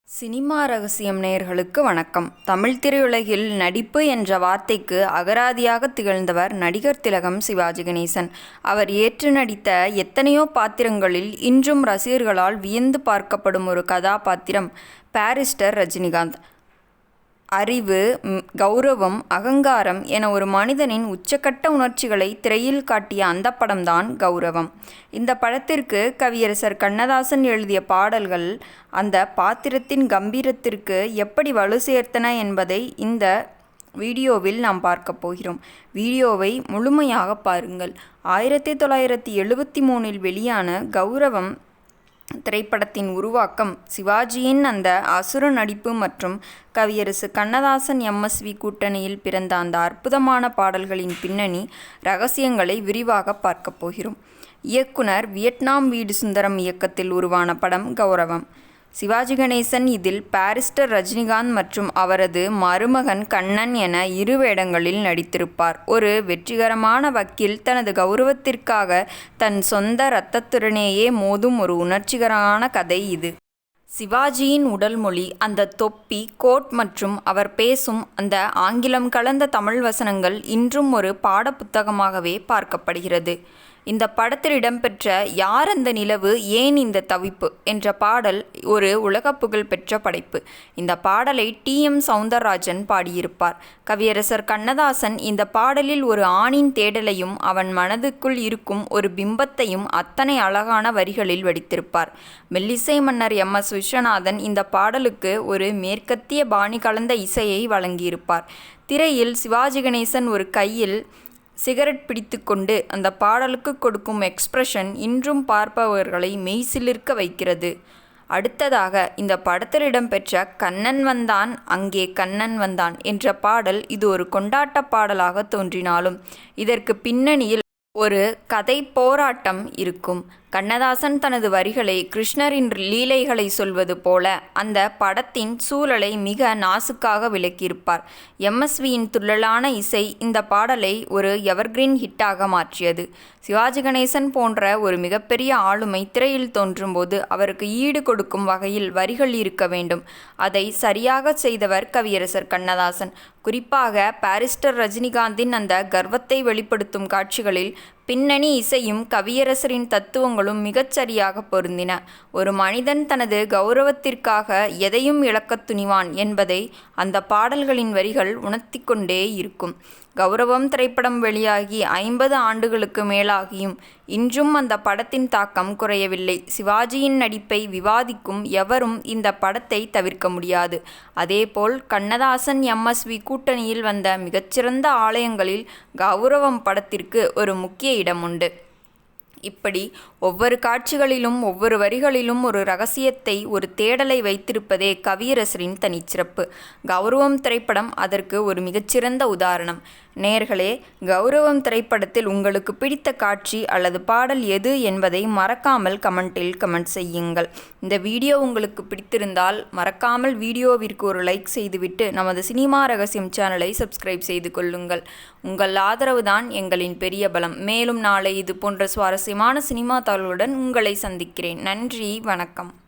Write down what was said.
Cinema ரகசியம் நேயர்களுக்கு வணக்கம். தமிழ் திரையுலகில் நடிப்பு என்ற வார்த்தைக்கு அகராதியாக திகழ்ந்தவர் நடிகர் திலகம் சிவாஜி கணேசன். அவர் ஏற்று நடித்த எத்தனையோ பாத்திரங்களில் இன்றும் ரசிகர்களால் வியந்து பார்க்கப்படும் ஒரு கதாபாத்திரம் பாரிஸ்டர் ரஜினிகாந்த். அறிவு, கௌரவம், அகங்காரம் என ஒரு மனிதனின் உச்சக்கட்ட உணர்ச்சிகளை திரையில் காட்டிய அந்த படம்தான் கௌரவம். இந்த படத்திற்கு கவியரசர் கண்ணதாசன் எழுதிய பாடல்கள் அந்த பாத்திரத்தின் கம்பீரத்திற்கு எப்படி வலு சேர்த்தன என்பதை இந்த வீடியோவில் நாம் பார்க்க போகிறோம். வீடியோவை முழுமையாக பாருங்கள். 1973 வெளியான கௌரவம் திரைப்படத்தின் உருவாக்கம், சிவாஜியின் அந்த அசுர நடிப்பு மற்றும் கவியரசு கண்ணதாசன் MSV கூட்டணியில் பிறந்த அந்த அற்புதமான பாடல்களின் பின்னணி ரகசியங்களை விரிவாக பார்க்க போகிறோம். இயக்குனர் வியட்நாம் வீடு சுந்தரம் இயக்கத்தில் உருவான படம் கௌரவம். சிவாஜி கணேசன் இதில் பாரிஸ்டர் ரஜினிகாந்த் மற்றும் அவரது மருமகன் கண்ணன் என இரு வேடங்களில் நடித்திருப்பார். ஒரு வெற்றிகரமான வக்கீல் தனது கௌரவத்திற்காக தன் சொந்த இரத்தத்துடனேயே மோதும் ஒரு உணர்ச்சிகரமான கதை இது. சிவாஜியின் உடல் மொழி, அந்த தொப்பி, கோட் மற்றும் அவர் பேசும் அந்த ஆங்கிலம் கலந்த தமிழ் வசனங்கள் இன்றும் ஒரு பாட புத்தகமாகவே பார்க்கப்படுகிறது. இந்த படத்தில் இடம்பெற்ற யார் அந்த நிலவு ஏன் இந்த தவிப்பு என்ற பாடல் ஒரு உலக புகழ் பெற்ற படைப்பு. இந்த பாடலை TM சௌந்தரராஜன் பாடியிருப்பார். கவியரசர் கண்ணதாசன் இந்த பாடலில் ஒரு ஆணின் தேடலையும் அவன் மனதுக்குள் இருக்கும் ஒரு பிம்பத்தையும் அத்தனை அழகான வரிகளில் வடித்திருப்பார். மெல்லிசை மன்னர் MS விஸ்வநாதன் இந்த பாடலுக்கு ஒரு மேற்கத்திய பாணி கலந்த இசையை வழங்கியிருப்பார். திரையில் சிவாஜி கணேசன் ஒரு கையில் சிகரெட் பிடித்து கொண்டு அந்த பாடலுக்கு கொடுக்கும் எக்ஸ்பிரஷன் இன்றும் பார்ப்பவர்களை மெய்சிலிர்க்க வைக்கிறது. அடுத்ததாக இந்த படத்தில் இடம்பெற்ற கண்ணன் வந்தான் அங்கே கண்ணன் வந்தான் என்ற பாடல் இது ஒரு கொண்டாட்ட பாடலாக தோன்றினாலும் இதற்கு பின்னணியில் ஒரு கதை போராட்டம் இருக்கும். கண்ணதாசன் தனது வரிகளை கிருஷ்ணரின் லீலைகளை சொல்வது போல அந்த படத்தின் சூழலை மிக நாசுக்காக விளக்கியிருப்பார். MSVயின் துள்ளலான இசை இந்த பாடலை ஒரு எவர்கிரீன் ஹிட்டாக மாற்றியது. சிவாஜி கணேசன் போன்ற ஒரு மிகப்பெரிய ஆளுமை திரையில் தோன்றும்போது அவருக்கு ஈடு கொடுக்கும் வகையில் வரிகள் இருக்க வேண்டும். அதை சரியாக செய்தவர் கவியரசர் கண்ணதாசன். குறிப்பாக பாரிஸ்டர் ரஜினிகாந்தின் அந்த கர்வத்தை வெளிப்படுத்தும் காட்சிகளில் பின்னணி இசையும் கவியரசரின் தத்துவங்களும் மிகச்சரியாக பொருந்தின. ஒரு மனிதன் தனது கௌரவத்திற்காக எதையும் இழக்கத் துணிவான் என்பதை அந்த பாடல்களின் வரிகள் உணர்த்தி கொண்டே இருக்கும். கௌரவம் திரைப்படம் வெளியாகி 50 ஆண்டுகளுக்கு மேலாகியும் இன்றும் அந்த படத்தின் தாக்கம் குறையவில்லை. சிவாஜியின் நடிப்பை விவாதிக்கும் எவரும் இந்த படத்தை தவிர்க்க முடியாது. அதேபோல் கண்ணதாசன் MSV கூட்டணியில் வந்த மிகச்சிறந்த ஆலயங்களில் கௌரவம் படத்திற்கு ஒரு முக்கிய இடம் உண்டு. இப்படி ஒவ்வொரு காட்சிகளிலும் ஒவ்வொரு வரிகளிலும் ஒரு ரகசியத்தை, ஒரு தேடலை வைத்திருப்பதே கவியரசரின் தனிச்சிறப்பு. கௌரவம் திரைப்படம் அதற்கு ஒரு மிகச்சிறந்த உதாரணம். நேயர்களே, கௌரவம் திரைப்படத்தில் உங்களுக்கு பிடித்த காட்சி அல்லது பாடல் எது என்பதை மறக்காமல் கமெண்ட் செய்யுங்கள். இந்த வீடியோ உங்களுக்கு பிடித்திருந்தால் மறக்காமல் வீடியோவிற்கு ஒரு லைக் செய்துவிட்டு நமது சினிமா ரகசியம் சேனலை சப்ஸ்கிரைப் செய்து கொள்ளுங்கள். உங்கள் ஆதரவுதான் எங்களின் பெரிய பலம். மேலும் நாளை இது போன்ற சுவாரஸ்யமான சினிமா தகவலுடன் உங்களை சந்திக்கிறேன். நன்றி, வணக்கம்.